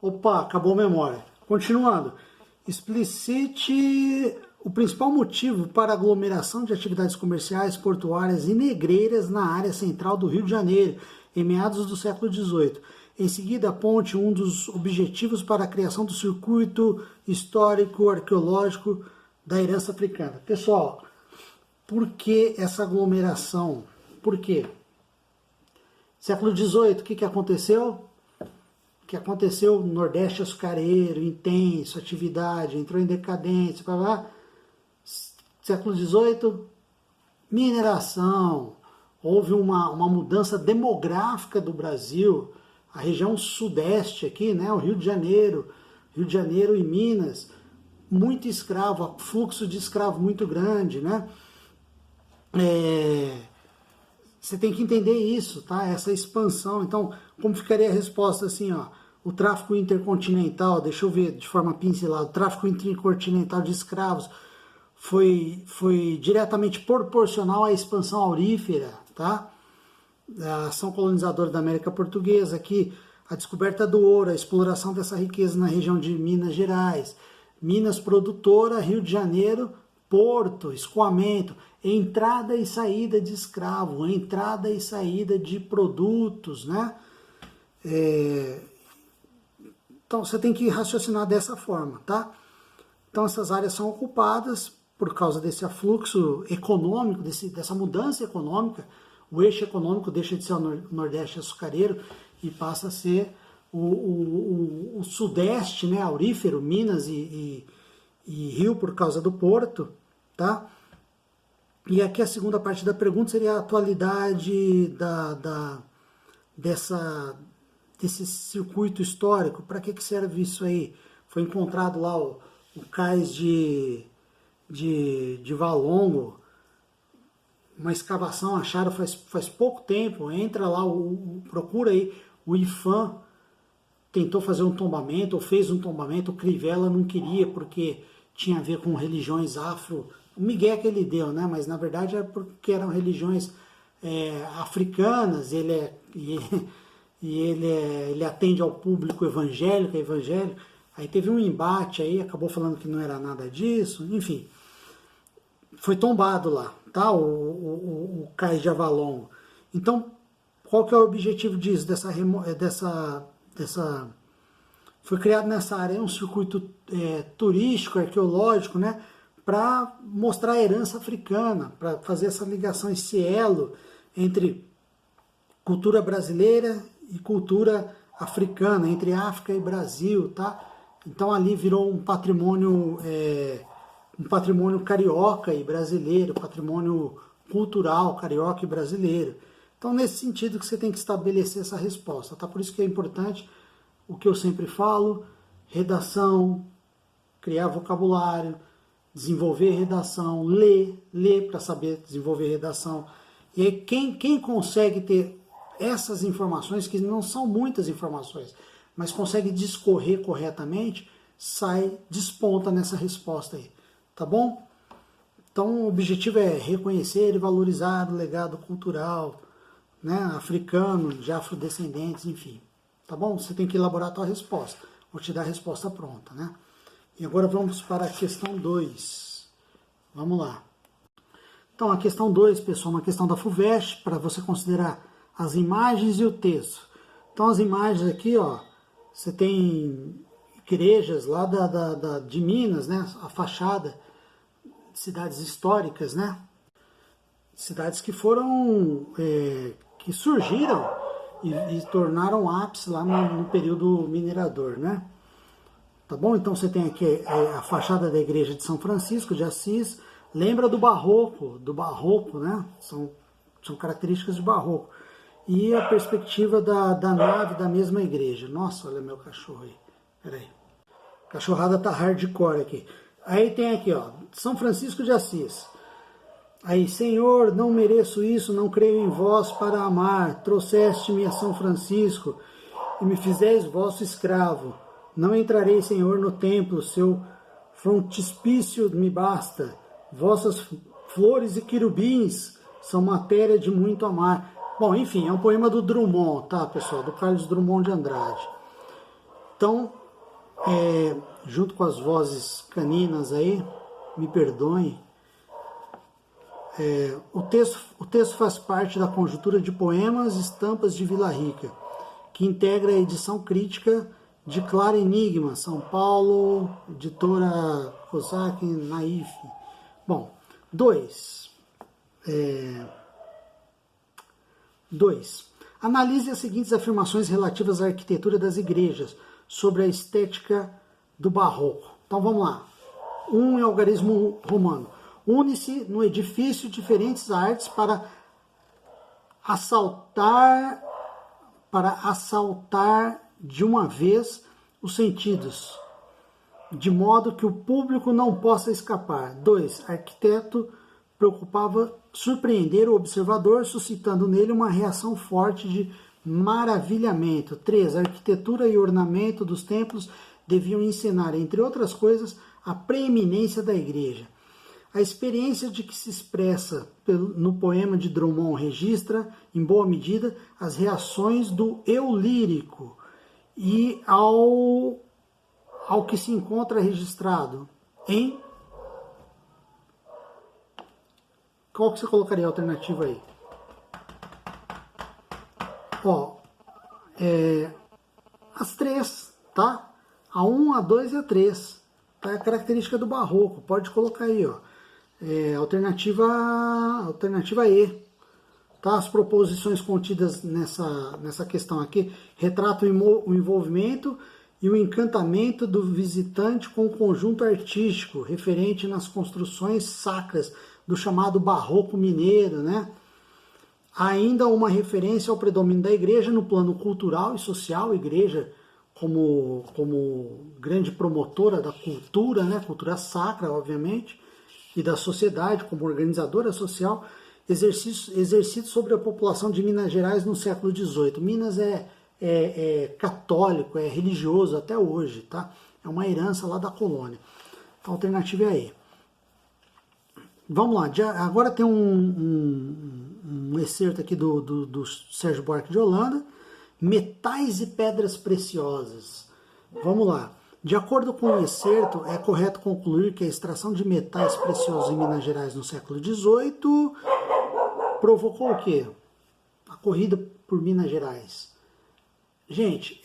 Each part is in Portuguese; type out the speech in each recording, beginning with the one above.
Opa, acabou a memória. Continuando. Explicite o principal motivo para a aglomeração de atividades comerciais, portuárias e negreiras na área central do Rio de Janeiro, em meados do século XVIII. Em seguida, aponte um dos objetivos para a criação do circuito histórico arqueológico da herança africana. Pessoal, por que essa aglomeração? Por quê? Século XVIII, o que aconteceu? O que aconteceu no Nordeste açucareiro, intenso, atividade, entrou em decadência, blá, blá. Século XVIII, mineração, houve uma mudança demográfica do Brasil, a região sudeste aqui, né, o Rio de Janeiro e Minas, muito escravo, fluxo de escravo muito grande, né? Você tem que entender isso, tá? Essa expansão. Então, como ficaria a resposta assim, ó? O tráfico intercontinental, deixa eu ver de forma pincelada, o tráfico intercontinental de escravos foi diretamente proporcional à expansão aurífera, tá? A ação colonizadora da América Portuguesa, aqui a descoberta do ouro, a exploração dessa riqueza na região de Minas Gerais, Minas produtora, Rio de Janeiro, porto, escoamento, entrada e saída de escravo, entrada e saída de produtos, né? Então você tem que raciocinar dessa forma, tá? Então essas áreas são ocupadas por causa desse afluxo econômico, dessa mudança econômica. O eixo econômico deixa de ser o Nordeste açucareiro e passa a ser o Sudeste, né, aurífero, Minas e Rio por causa do porto, tá? E aqui a segunda parte da pergunta seria a atualidade desse circuito histórico. Para que serve isso aí? Foi encontrado lá o cais de Valongo, uma escavação, acharam faz pouco tempo, entra lá, procura aí, o IPHAN tentou fazer um tombamento, ou fez um tombamento, o Crivella não queria, porque tinha a ver com religiões afro, o migué que ele deu, né? Mas na verdade é porque eram religiões africanas, ele atende ao público evangélico, aí teve um embate aí, acabou falando que não era nada disso, enfim, foi tombado lá, tá? O cais de Avalon. Então, qual que é o objetivo disso, foi criado nessa área um circuito turístico, arqueológico, né? Para mostrar a herança africana, para fazer essa ligação, esse elo entre cultura brasileira e cultura africana, entre África e Brasil, tá? Então ali virou um patrimônio carioca e brasileiro, patrimônio cultural carioca e brasileiro. Então nesse sentido que você tem que estabelecer essa resposta, tá? Por isso que é importante o que eu sempre falo, redação, criar vocabulário, desenvolver redação, ler para saber desenvolver redação. E aí quem consegue ter essas informações, que não são muitas informações, mas consegue discorrer corretamente, desponta nessa resposta aí, tá bom? Então o objetivo é reconhecer e valorizar o legado cultural, né, africano, de afrodescendentes, enfim, tá bom? Você tem que elaborar a tua resposta, vou te dar a resposta pronta, né? E agora vamos para a questão 2, vamos lá. Então a questão 2, pessoal, uma questão da FUVEST, para você considerar as imagens e o texto. Então as imagens aqui, ó, você tem igrejas lá de Minas, né, a fachada, cidades históricas, né, cidades que foram, que surgiram e tornaram ápice lá no período minerador, né. Tá bom? Então você tem aqui a fachada da igreja de São Francisco de Assis, lembra do barroco, né, são características de barroco. E a perspectiva da nave da mesma igreja. Nossa, olha meu cachorro aí. Peraí. A cachorrada tá hardcore aqui. Aí tem aqui, ó, São Francisco de Assis. Aí, Senhor, não mereço isso, não creio em vós para amar. Trouxeste-me a São Francisco e me fizeste vosso escravo. Não entrarei, Senhor, no templo, seu frontispício me basta. Vossas flores e querubins são matéria de muito amar. Bom, enfim, é um poema do Drummond, tá, pessoal? Do Carlos Drummond de Andrade. Então, junto com as vozes caninas aí, me perdoem, o texto faz parte da conjuntura de poemas Estampas de Vila Rica, que integra a edição crítica de Clara Enigma, São Paulo, editora Cossack, Naif. Bom, 2. 2. Analise as seguintes afirmações relativas à arquitetura das igrejas, sobre a estética do barroco. Então vamos lá. Em algarismo romano. Une-se no edifício diferentes artes para assaltar de uma vez os sentidos, de modo que o público não possa escapar. 2. Arquiteto preocupava surpreender o observador, suscitando nele uma reação forte de maravilhamento. 3. A arquitetura e ornamento dos templos deviam encenar, entre outras coisas, a preeminência da igreja. A experiência de que se expressa no poema de Drummond registra, em boa medida, as reações do eu lírico e ao que se encontra registrado em... Qual que você colocaria a alternativa aí? As 3, tá? A 1, a 2 e a 3. Tá? É a característica do barroco. Pode colocar aí, ó. Alternativa E. Tá? As proposições contidas nessa questão aqui retratam o envolvimento e o encantamento do visitante com o conjunto artístico referente nas construções sacras do chamado barroco mineiro, né? Há ainda uma referência ao predomínio da igreja no plano cultural e social, a igreja como grande promotora da cultura, né? Cultura sacra, obviamente, e da sociedade, como organizadora social, exercido sobre a população de Minas Gerais no século XVIII. Minas é católico, é religioso até hoje, tá? É uma herança lá da colônia. A alternativa é aí. Vamos lá, agora tem um excerto aqui do Sérgio Buarque de Holanda, Metais e Pedras Preciosas. Vamos lá. De acordo com o excerto, é correto concluir que a extração de metais preciosos em Minas Gerais no século XVIII provocou o quê? A corrida por Minas Gerais. Gente,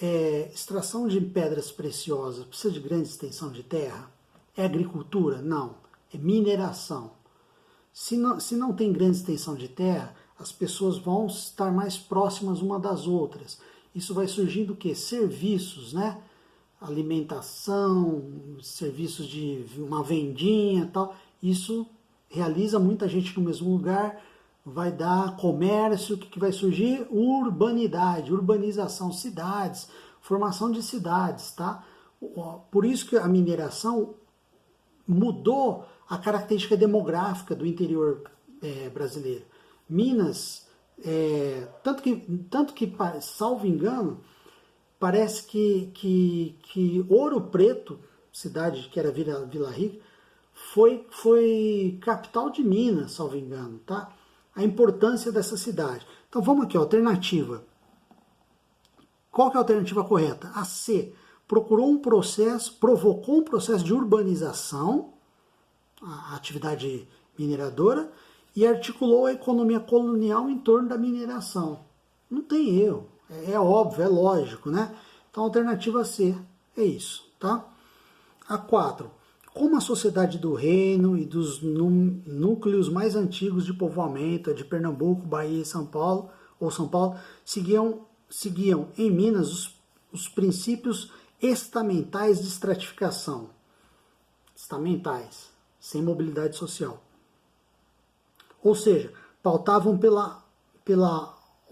extração de pedras preciosas precisa de grande extensão de terra? É agricultura? Não. É mineração. Se não tem grande extensão de terra, as pessoas vão estar mais próximas uma das outras. Isso vai surgindo o quê? Serviços, né? Alimentação, serviços de uma vendinha e tal. Isso realiza muita gente no mesmo lugar, vai dar comércio. O que vai surgir? Urbanidade, urbanização, cidades, formação de cidades, tá? Por isso que a mineração mudou a característica demográfica do interior brasileiro. Minas, tanto que, salvo engano, parece que Ouro Preto, cidade que era Vila Rica, foi capital de Minas, salvo engano, tá? A importância dessa cidade. Então vamos aqui, alternativa. Qual que é a alternativa correta? A C. Provocou um processo de urbanização, a atividade mineradora, e articulou a economia colonial em torno da mineração. Não tem erro, é óbvio, é lógico, né? Então a alternativa C é isso, tá? A 4. Como a sociedade do reino e dos núcleos mais antigos de povoamento, de Pernambuco, Bahia e São Paulo, seguiam em Minas os princípios estamentais de estratificação. Estamentais, sem mobilidade social. Ou seja, pautavam pela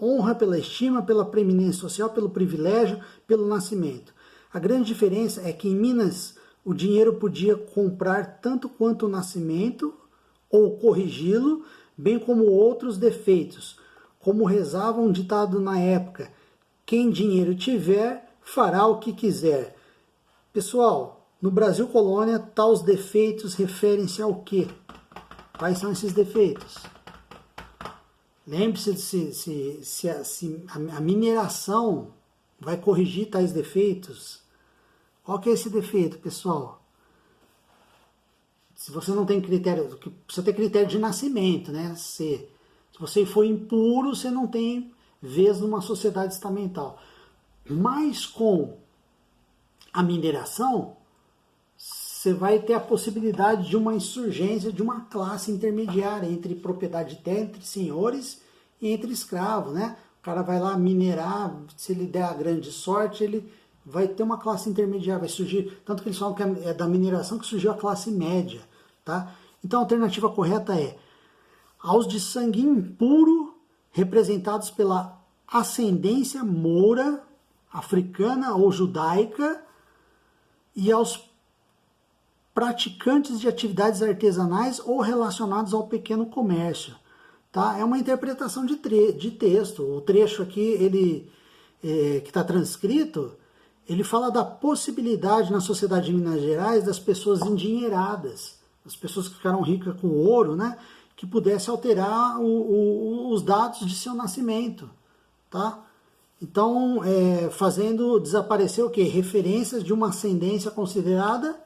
honra, pela estima, pela preeminência social, pelo privilégio, pelo nascimento. A grande diferença é que em Minas o dinheiro podia comprar tanto quanto o nascimento ou corrigi-lo, bem como outros defeitos. Como rezava um ditado na época, quem dinheiro tiver, fará o que quiser. Pessoal, no Brasil colônia, tais defeitos referem-se ao quê? Quais são esses defeitos? Lembre-se se a mineração vai corrigir tais defeitos. Qual que é esse defeito, pessoal? Se você não tem critério, você tem critério de nascimento, né? Se você for impuro, você não tem vez numa sociedade estamental. Mas com a mineração, você vai ter a possibilidade de uma insurgência de uma classe intermediária entre propriedade de terra, entre senhores e entre escravos, né? O cara vai lá minerar, se ele der a grande sorte, ele vai ter uma classe intermediária, vai surgir, tanto que eles falam que é da mineração que surgiu a classe média, tá? Então a alternativa correta é aos de sangue impuro, representados pela ascendência moura, africana ou judaica, e aos praticantes de atividades artesanais ou relacionados ao pequeno comércio. Tá? É uma interpretação de texto. O trecho aqui, ele que está transcrito, ele fala da possibilidade na sociedade de Minas Gerais das pessoas endinheiradas, as pessoas que ficaram ricas com ouro, né? Que pudesse alterar os dados de seu nascimento. Tá? Então, fazendo desaparecer o quê? Referências de uma ascendência considerada,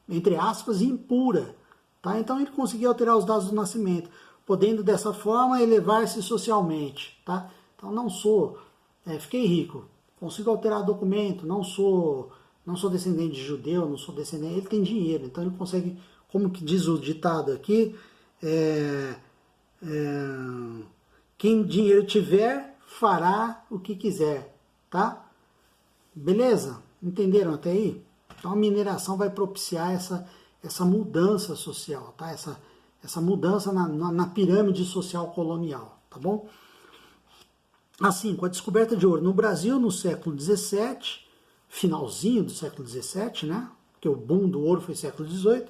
entre aspas, impura. Tá? Então ele conseguiu alterar os dados do nascimento, podendo dessa forma elevar-se socialmente. Tá? Então não sou, fiquei rico, consigo alterar documento, não sou descendente de judeu, não sou descendente, ele tem dinheiro, então ele consegue, como que diz o ditado aqui, quem dinheiro tiver, fará o que quiser. Tá? Beleza? Entenderam até aí? Então a mineração vai propiciar essa mudança social, tá? Essa mudança na pirâmide social colonial, tá bom? Assim, com a descoberta de ouro no Brasil no século XVII, finalzinho do século XVII, né? Porque o boom do ouro foi século XVIII,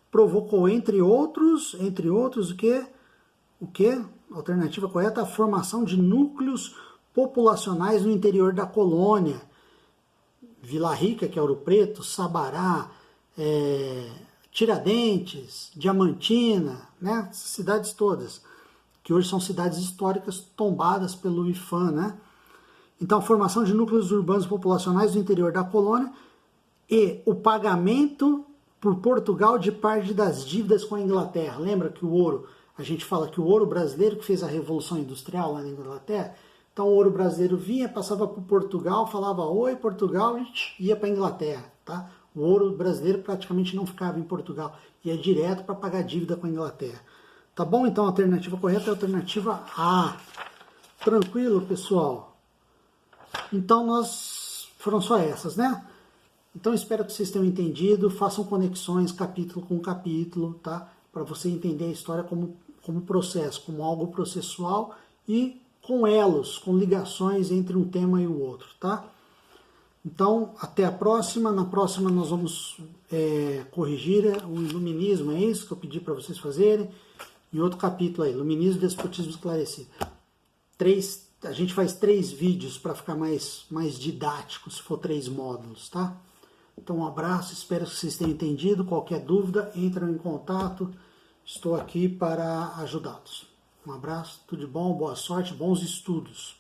provocou, entre outros, o quê? O quê? Alternativa correta, a formação de núcleos populacionais no interior da colônia, Vila Rica, que é Ouro Preto, Sabará, Tiradentes, Diamantina, né? Essas cidades todas, que hoje são cidades históricas tombadas pelo IPHAN, né? Então, a formação de núcleos urbanos populacionais no interior da colônia e o pagamento por Portugal de parte das dívidas com a Inglaterra. Lembra que o ouro, a gente fala que o ouro brasileiro que fez a Revolução Industrial lá na Inglaterra, então o ouro brasileiro vinha, passava por Portugal, falava oi Portugal e ia para a Inglaterra. Tá? O ouro brasileiro praticamente não ficava em Portugal, ia direto para pagar dívida com a Inglaterra. Tá bom? Então a alternativa correta é a alternativa A. Tranquilo, pessoal? Então foram só essas, né? Então espero que vocês tenham entendido, façam conexões capítulo com capítulo, tá? Para você entender a história como processo, como algo processual e com elos, com ligações entre um tema e o outro, tá? Então, até a próxima. Na próxima nós vamos corrigir o iluminismo, é isso que eu pedi para vocês fazerem. E outro capítulo aí, iluminismo e despotismo esclarecido. A gente faz 3 vídeos para ficar mais didático, se for 3 módulos, tá? Então, um abraço, espero que vocês tenham entendido. Qualquer dúvida, entram em contato. Estou aqui para ajudá-los. Um abraço, tudo de bom, boa sorte, bons estudos.